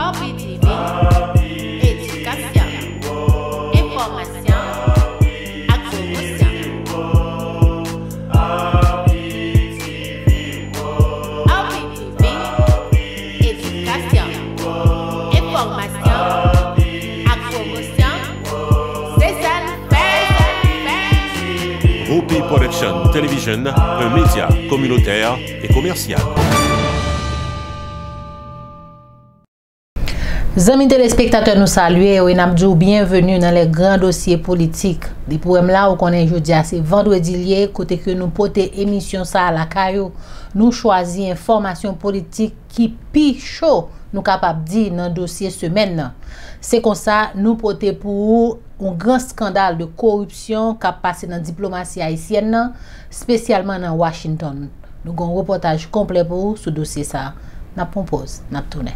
OPTV, éducation, information, promotion. OPTV, éducation, information, promotion. C'est ça le fait. OP Production Television, un média communautaire et commercial. Amis téléspectateurs, nous saluons et nous bienvenue dans les grands dossiers politiques. Des problèmes là où on est aujourd'hui, c'est vendredi lié, côté que nous portons émission ça à la caillou. Nous choisissons information politique qui pi chaud, nous capable dire dans dossier semaine. C'est comme ça nous portons pour un grand scandale de corruption qui a passé dans la diplomatie haïtienne, spécialement dans Washington. Nous avons un reportage complet pour vous sur ce dossier ça. Nous propose, nous tournons.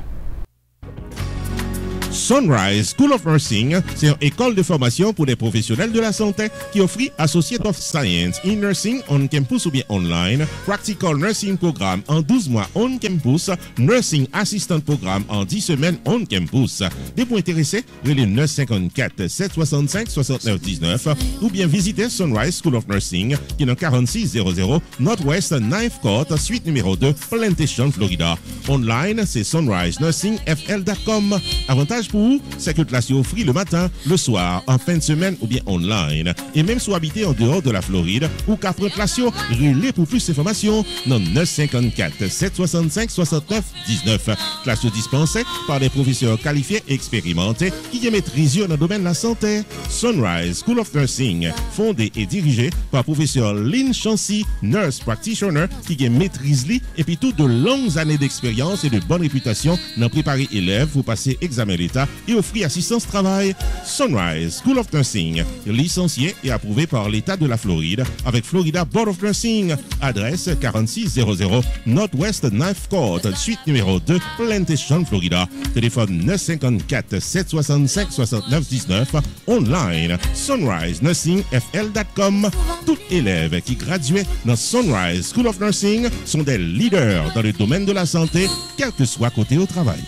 Sunrise School of Nursing, c'est une école de formation pour les professionnels de la santé qui offre Associate of Science in Nursing on campus ou bien online, Practical Nursing Programme en 12 mois on campus, Nursing Assistant Programme en 10 semaines on campus. Des points intéressés, relais 954 765 69 19 ou bien visitez Sunrise School of Nursing qui est dans 4600 Northwest 9th Court, suite numéro 2, Plantation, Florida. Online, c'est sunrisenursingfl.com. Avantage pour vous, c'est que classe est offre le matin, le soir, en fin de semaine ou bien online. Et même si vous habitez en dehors de la Floride ou qu'après classe, relais pour plus d'informations dans 954 765 69 19. Classe dispensée par des professeurs qualifiés et expérimentés qui maîtrisent dans le domaine de la santé. Sunrise School of Nursing, fondé et dirigé par professeur Lynn Chancy, nurse practitioner qui maîtrise et puis toutes de longues années d'expérience et de bonne réputation dans préparer élèves pour passer examen d'État et offrir assistance travail. Sunrise School of Nursing, licencié et approuvé par l'État de la Floride avec Florida Board of Nursing. Adresse 4600 Northwest 9th Court, suite numéro 2, Plantation, Florida. Téléphone 954 765 69 19. Online, sunrisenursingfl.com. Tous élèves qui graduent dans Sunrise School of Nursing sont des leaders dans le domaine de la santé, quel que soit côté au travail.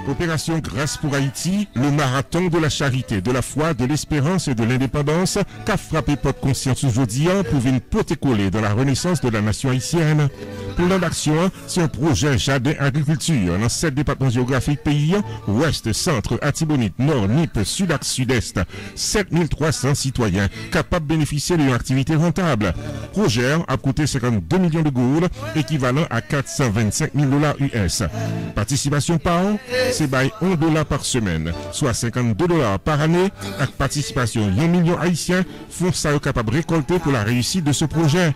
Opération Grâce pour Haïti, le marathon de la charité, de la foi, de l'espérance et de l'indépendance qu'a frappé votre conscience aujourd'hui pour venir protécoller dans la renaissance de la nation haïtienne. Plan d'action, c'est un projet jardin agriculture dans 7 départements géographiques pays, ouest, centre, Atibonite, nord, Nip, sud, sud-est. 7300 citoyens capables de bénéficier d'une activité rentable. Projet a coûté 52 millions de gourdes, équivalent à 425 000 $ US. Participation par an, c'est by $1 par semaine, soit $52 par année, avec participation 1 million haïtiens, fonds ça capable de récolter pour la réussite de ce projet.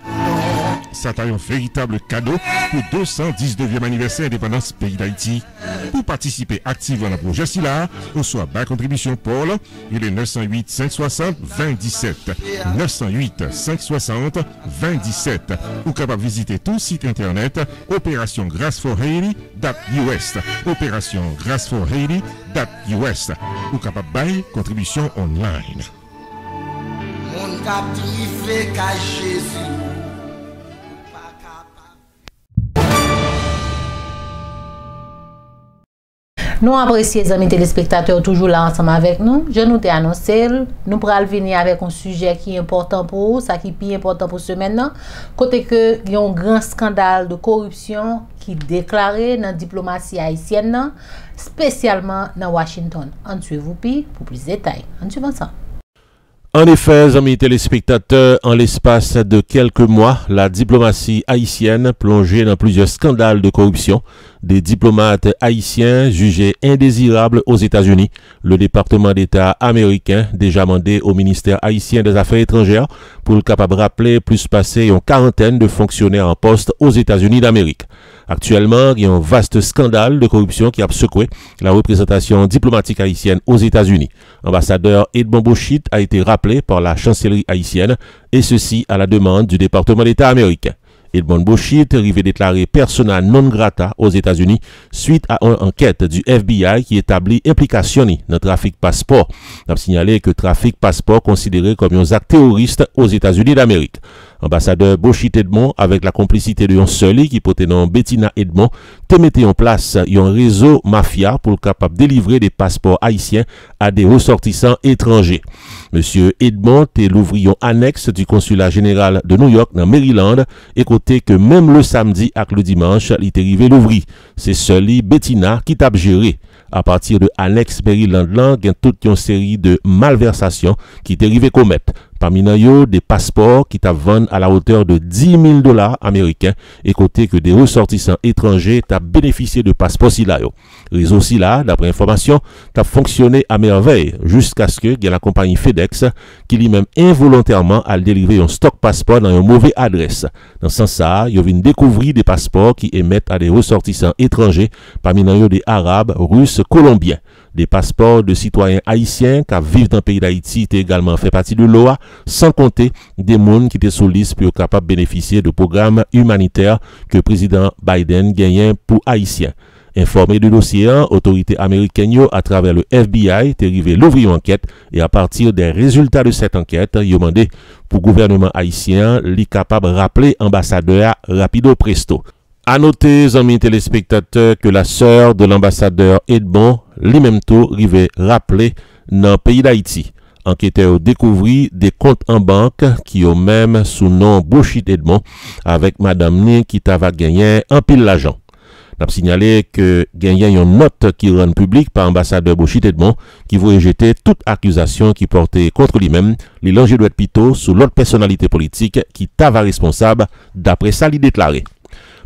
C'est un véritable cadeau pour 219e anniversaire indépendance pays d'Haïti. Pour participer activement à la projet SILA, on soit bas contribution Paul, il est 908 560 2017. 908 560 2017. Ou capable de visiter tout site internet Opération Grâce for Haiti.us. Opération Grâce for Haiti.us. Ou capable de contribution online. Mon captif qu'à Jésus. Nous apprécions les amis téléspectateurs toujours là ensemble avec nous. Je nous t'ai annoncé, nous pourrons venir avec un sujet qui est important pour vous, ça qui est plus important pour ce maintenant. Côté que il y a un grand scandale de corruption qui est déclaré dans la diplomatie haïtienne, spécialement dans Washington. En suivez-vous pour plus de détails. En suivant ça. En effet, amis téléspectateurs, en l'espace de quelques mois, la diplomatie haïtienne plongée dans plusieurs scandales de corruption, des diplomates haïtiens jugés indésirables aux États-Unis, le département d'État américain déjà mandé au ministère haïtien des Affaires étrangères pour le capable de rappeler plus passer une quarantaine de fonctionnaires en poste aux États-Unis d'Amérique. Actuellement, il y a un vaste scandale de corruption qui a secoué la représentation diplomatique haïtienne aux États-Unis. Ambassadeur Edmond Bochit a été rappelé par la chancellerie haïtienne, et ceci à la demande du département d'État américain. Edmond Boschit arrivé déclaré persona non grata aux États-Unis suite à une enquête du FBI qui établit implication dans le trafic passeport. On a signalé que trafic passeport considéré comme un acte terroriste aux États-Unis d'Amérique. Ambassadeur Boschit Edmond, avec la complicité de un seul qui portait nom Bettina Edmond, te mettait en place un réseau mafia pour capable délivrer des passeports haïtiens à des ressortissants étrangers. Monsieur Edmond est l'ouvrier annexe du consulat général de New York dans Maryland et côté que même le samedi et le dimanche, il était arrivé l'ouvrier. C'est seul Bettina qui t'a géré. À partir de annexe Maryland, il y a toute une série de malversations qui est arrivé commettre. Parmi eux, des passeports qui t'a vendu à la hauteur de $10,000 américains et côté que des ressortissants étrangers t'a bénéficié de passeports si là. Réseau si là, d'après information, t'a fonctionné à merveille jusqu'à ce que la compagnie FedEx qui lui-même involontairement a délivré un stock passeport dans une mauvaise adresse. Dans ce sens-là, il vient découvrir des passeports qui émettent à des ressortissants étrangers, parmi eux des Arabes, Russes, Colombiens. Des passeports de citoyens haïtiens qui vivent dans le pays d'Haïti également fait partie de l'OA, sans compter des gens qui étaient sous liste pour capables de bénéficier de programmes humanitaires que le président Biden gagnait pour Haïtiens. Informé du dossier, autorité américaine à travers le FBI est arrivé l'ouvrir enquête et à partir des résultats de cette enquête, il a demandé pour le gouvernement haïtien li capable de rappeler ambassadeur rapido presto. À noter, amis téléspectateurs, que la sœur de l'ambassadeur Edmond, lui-même tout, rivé rappelé dans le pays d'Haïti. Enquêteurs découvrit des comptes en banque qui ont même sous nom Boschit Edmond avec madame Ni qui t'ava gagné un pile l'argent. On a signalé que gagné une note qui rend publique par ambassadeur Boschit Edmond qui voulait jeter toute accusation qui portait contre lui-même, l'île doit être plutôt sous l'autre personnalité politique qui t'ava responsable d'après ça lui déclaré.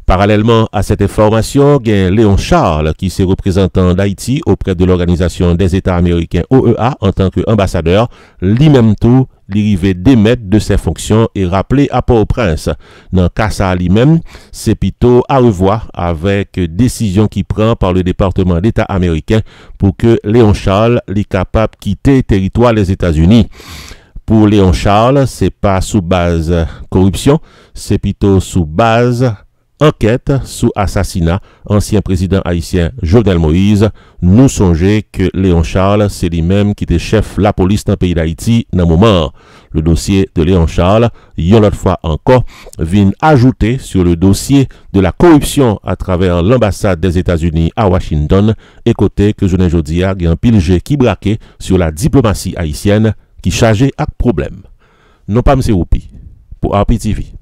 Parallèlement à cette information, il y a Léon Charles qui est représentant d'Haïti auprès de l'Organisation des États américains OEA en tant qu'ambassadeur, lui-même tout, l'arrivée d'émettre de ses fonctions et rappeler à Port-au-Prince. Dans le cas ça lui-même, c'est plutôt à revoir avec décision qui prend par le département d'État américain pour que Léon Charles soit capable de quitter le territoire des États-Unis. Pour Léon Charles, c'est pas sous base corruption, c'est plutôt sous base enquête sous assassinat ancien président haïtien Jovenel Moïse. Nous songeons que Léon Charles, c'est lui-même qui était chef la police dans le pays d'Haïti dans le moment. Le dossier de Léon Charles, une autre fois encore, vient ajouter sur le dossier de la corruption à travers l'ambassade des États-Unis à Washington et côté que je ne dis pas, il y a un pile qui braqué sur la diplomatie haïtienne qui chargeait à problème. Non pas M. Roupi, pour RPTV.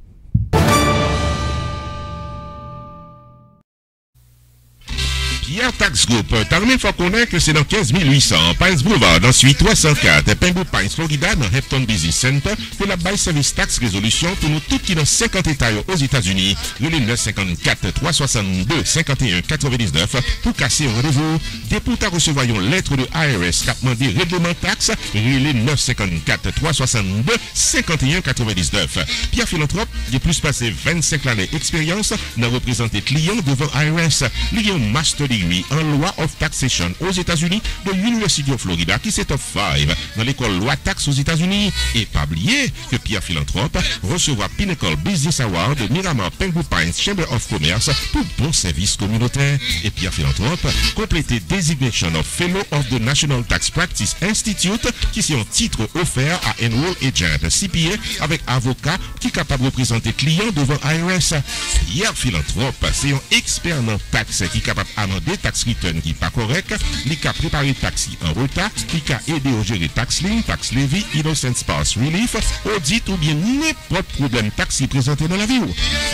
Pierre Tax Group, t'as même fois connaître que c'est dans 15 800, Pines Boulevard, dans suite 304, Pembroke Pines, Florida, dans Hampton Business Center, pour la bail service tax résolution pour nous tous qui dans 50 États aux États-Unis, le 954 362 51 99 pour casser un rendez-vous. Dès pour recevoir une lettre de IRS qui a demandé règlement taxe, le 954 362 51 99. Pierre Philanthrope, il a plus passé 25 années d'expérience dans représenter clients devant IRS. Il y a un master degree en loi of taxation aux États-Unis de l'University of Florida qui c'est top 5 dans l'école loi taxe aux États-Unis. Et pas oublier que Pierre Philanthrope recevra Pinnacle Business Award de Miramar Pembroke Pines Chamber of Commerce pour bon service communautaire. Et Pierre Philanthrope complété Designation of Fellow of the National Tax Practice Institute qui c'est un titre offert à Enroll Agent CPA avec avocat qui est capable de représenter clients devant IRS. Pierre Philanthrope c'est un expert en taxe qui est capable d'amender tax return qui n'est pas correct, il a préparé taxi en retard, il a aidé à gérer tax lien, tax levy, innocent spouse relief, audit ou bien n'importe problème taxi présenté dans la vie.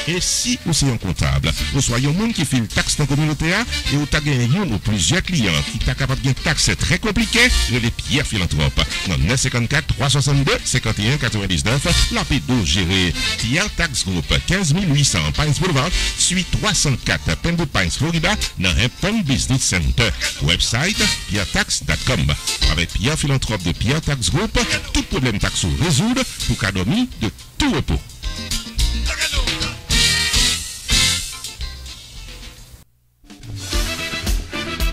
Et si vous êtes un comptable, vous soyez un monde qui fait une taxe dans la communauté et vous avez gagné un ou plusieurs clients qui sont capables de taxe très compliqué, les Pierre Philanthrope. Dans 954 362 51 99, la P12 gérée Pierre Tax Group 15 800 Pines Boulevard, suite 304 Pembroke Pines, Florida, dans Hampton Business Center. Website pierretax.com. Avec Pierre Philanthrope de Pierre Tax Group, tout problème taxe résoudre pour cadeau de tout repos.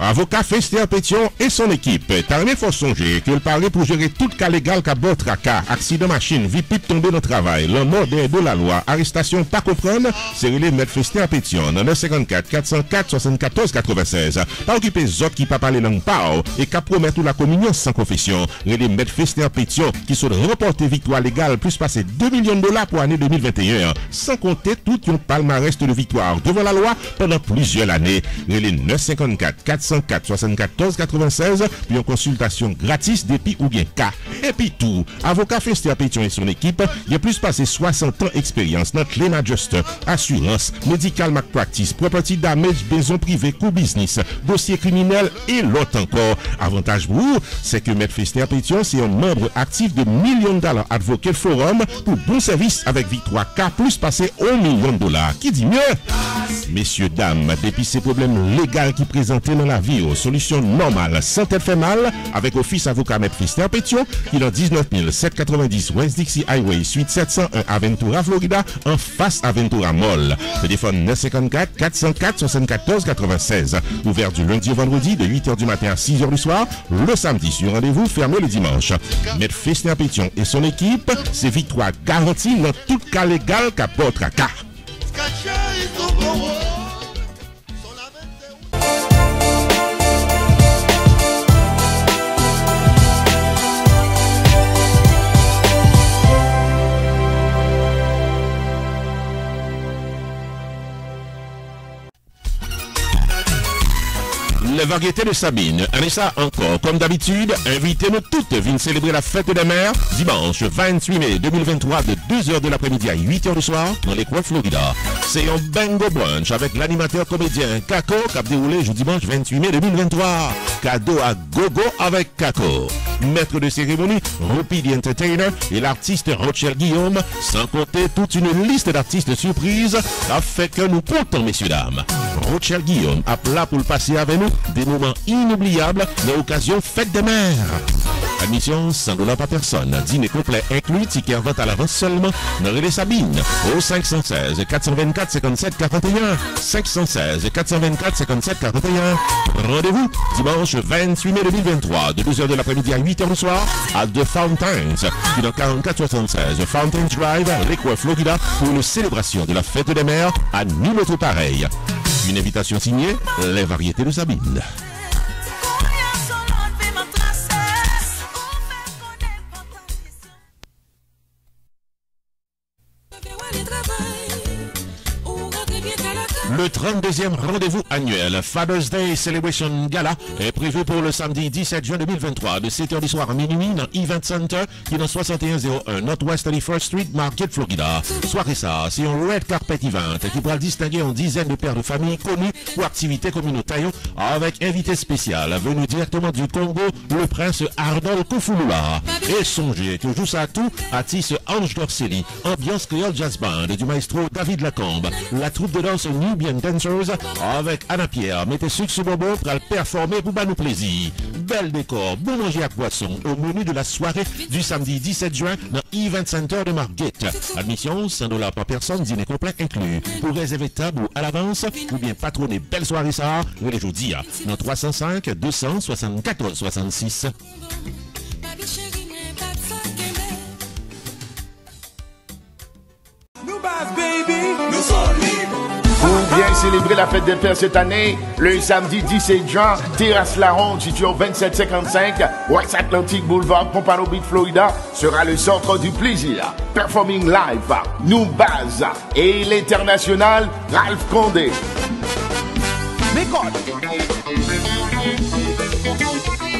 Avocat Fester Pétion et son équipe. Tarné faut songer qu'il paraît pour gérer tout cas légal qu'à bord tracas, accident machine, vie pipe tombé dans le travail, le mort de la loi, arrestation pas comprendre, c'est relé Maître Fester Pétion, 954 404 74 96. Pas occuper zot qui pas parler langue pao et qu'à promettre la communion sans confession. Relé Maître Fester Pétion qui sont remporté victoire légale plus passé 2 millions de dollars pour l'année 2021, sans compter tout un palmarès de victoire devant la loi pendant plusieurs années. Relé 954 404 74 96 puis en consultation gratis depuis ou bien cas. Et puis tout, avocat Fester Pétion et son équipe, il y a plus passé 60 ans d'expérience dans claim adjuster, assurance, medical malpractice, property damage, maison privée, co-business, dossier criminel et l'autre encore. Avantage pour vous, c'est que Maître Fester Pétion, c'est un membre actif de millions de dollars Advocate Forum pour bon service avec victoire K plus passé 1 million de dollars. Qui dit mieux? Messieurs, dames, depuis ces problèmes légaux qui présentaient dans la vie, aux solutions normales, sans tête fait mal, avec Office Avocat Maître Fester Pétion, qui est en 19 790 West Dixie Highway, suite 701 Aventura, Florida, en face Aventura Mall. Téléphone 954 404 74 96. Ouvert du lundi au vendredi de 8h du matin à 6h du soir. Le samedi sur rendez-vous, fermé le dimanche. Maître Fester Pétion et son équipe, c'est victoire garantie dans tout cas légal qu'à porte à cas. Les variétés de Sabine. Anissa encore, comme d'habitude, invitez-nous toutes venir célébrer la fête des mères dimanche 28 mai 2023 de 2h de l'après-midi à 8h du soir dans les coins de Florida. C'est un bingo brunch avec l'animateur comédien Kako qui a déroulé dimanche 28 mai 2023. Cadeau à gogo avec Kako. Maître de cérémonie, Rupi the Entertainer et l'artiste Rochelle Guillaume, sans compter toute une liste d'artistes surprises, a fait que nous comptons, messieurs, dames. Rochelle Guillaume a plat pour le passer avec nous des moments inoubliables de l'occasion fête des mères. Admission $100 par personne, dîner complet inclus, ticket vente à l'avance seulement, dans Relais Sabine, au 516 424 57 41, 516 424 57 41. Rendez-vous dimanche 28 mai 2023, de 2h de l'après-midi à 8h du soir, à The Fountains, qui dans 4476 Fountains Drive, Lakewood, Florida, pour une célébration de la fête des mères à nul autre pareil. Une invitation signée, Les Variétés de Sabine. Le 32e rendez-vous annuel Father's Day Celebration Gala est prévu pour le samedi 17 juin 2023 de 7h du soir à minuit dans Event Center qui est dans 6101 Northwest 31st Street, Market, Florida. Soirée ça, c'est un Red Carpet Event qui pourra distinguer une dizaine de pères de famille connus pour activités communautaires avec invité spécial venu directement du Congo, le prince Arnold Koufoulula. Et songez que joue ça tout artiste Ange Dorcelli, ambiance créole jazz band du maestro David Lacombe, la troupe de danse Nubian Dancers avec Anna Pierre, mettez sucre sur bonbon pour le performer pour nous plaisir. Bel décor, bon manger à poisson au menu de la soirée du samedi 17 juin dans Event Center de Margate. Admission $100 par personne, dîner complet inclus. Pour réserver table ou à l'avance, ou bien patronner belle soirée ça, vous les jeudis dans 305 274 66. Pour bien célébrer la fête des pères cette année, le samedi 17 juin, Terrasse La Ronde, située au 2755 West Atlantic Boulevard, Pompano Beach, Florida, sera le centre du plaisir. Performing live, New Baz et l'international Ralph Condé.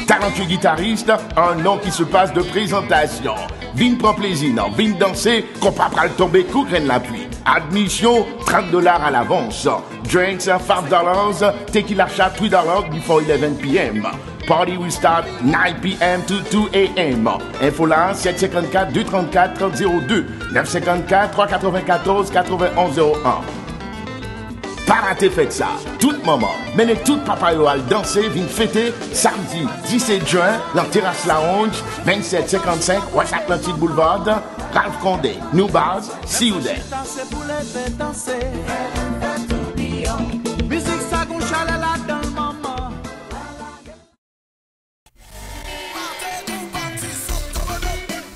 Talentueux guitariste, un nom qui se passe de présentation. Vin prend plaisir, vin danser, qu'on pas le tomber, coup graine l'appui. Admission, $30 à l'avance. Drinks, $5. Tequila shot, $3 before 11 p.m. Party will start 9 p.m. to 2 a.m. Info là, 754-234-3002, 954-394-9101. Pas rater faites ça. Tout moment, menez tout papa yo al danser, vin fêter samedi 17 juin dans Terrasse La Ronde, 2755 West Atlantic Boulevard, Ralph Condé, New Baz, see you there. Musique ça gon chalala dans le moment.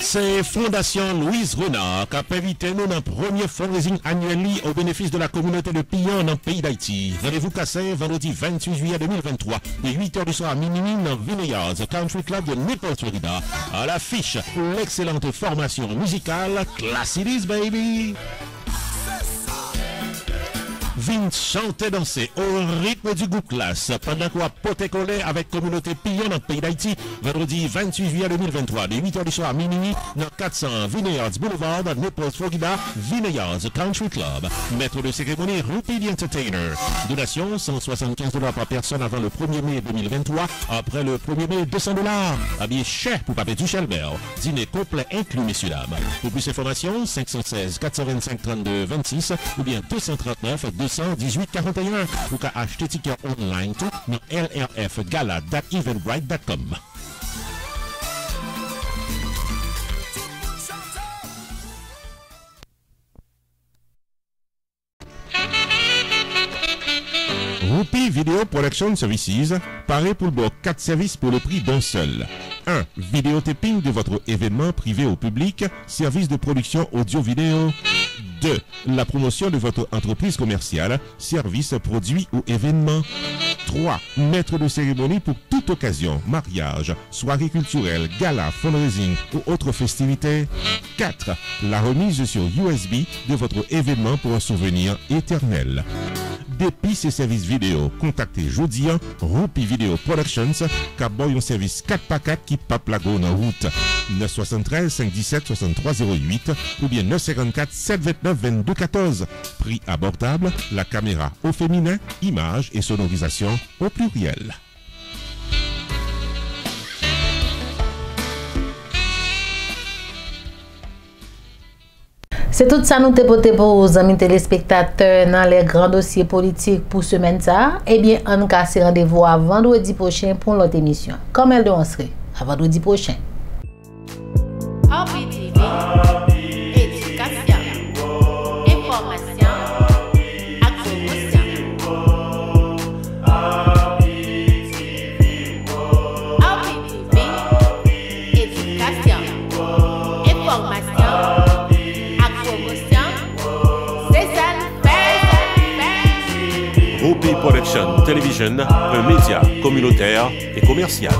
C'est Fondation Louise Renard qui a invité nous dans le premier fundraising annuel au bénéfice de la communauté de Pillon dans le pays d'Haïti. Rendez-vous cassé vendredi 28 juillet 2023 de 8h du soir à minuit dans Vineyards Country Club de Naples, Florida. À l'affiche pour l'excellente formation musicale Class It Is, baby! Vin chanter, danser au rythme du groupe Classe pendant qu'on a poté collé avec communauté Pillon dans le pays d'Haïti vendredi 28 juillet 2023 de 8h du soir à minuit dans 400 Vineyards Boulevard Naples, Florida, Vineyards Country Club. Maître de cérémonie Rupi the Entertainer. Donation $175 par personne avant le 1er mai 2023. Après le 1er mai, $200. Habillé cher pour Papé Duchelbert. Dîner complet inclus, messieurs dames. Pour plus d'informations, 516 425 32 26 ou bien 239 218 41 ou qu'à acheter ticket online tout dans lrfgala.eventbrite.com. Rupi Video Production Services paraît pour le 4 services pour le prix d'un seul. 1. Vidéotaping de votre événement privé au public, service de production audio-vidéo. 2. La promotion de votre entreprise commerciale, service, produit ou événement. 3. Maître de cérémonie pour toute occasion, mariage, soirée culturelle, gala, fundraising ou autre festivité. 4. La remise sur USB de votre événement pour un souvenir éternel. Depuis ces services vidéo, contactez Jodian Rupi Video Productions, qui a un service 4x4 qui pape la go en route. 973 517 6308 ou bien 954 729 2214. Prix abordable, la caméra au féminin, images et sonorisation au pluriel. C'est tout ça nous te pote pour aux amis téléspectateurs dans les grands dossiers politiques pour semaine ça. Eh bien, on casse rendez-vous à vendredi prochain pour l'autre émission. Comme elle doit serait. À vendredi prochain. RPTV, éducation, information, promotion. RPTV, éducation, information. Rupi Production Television, un média communautaire et commercial.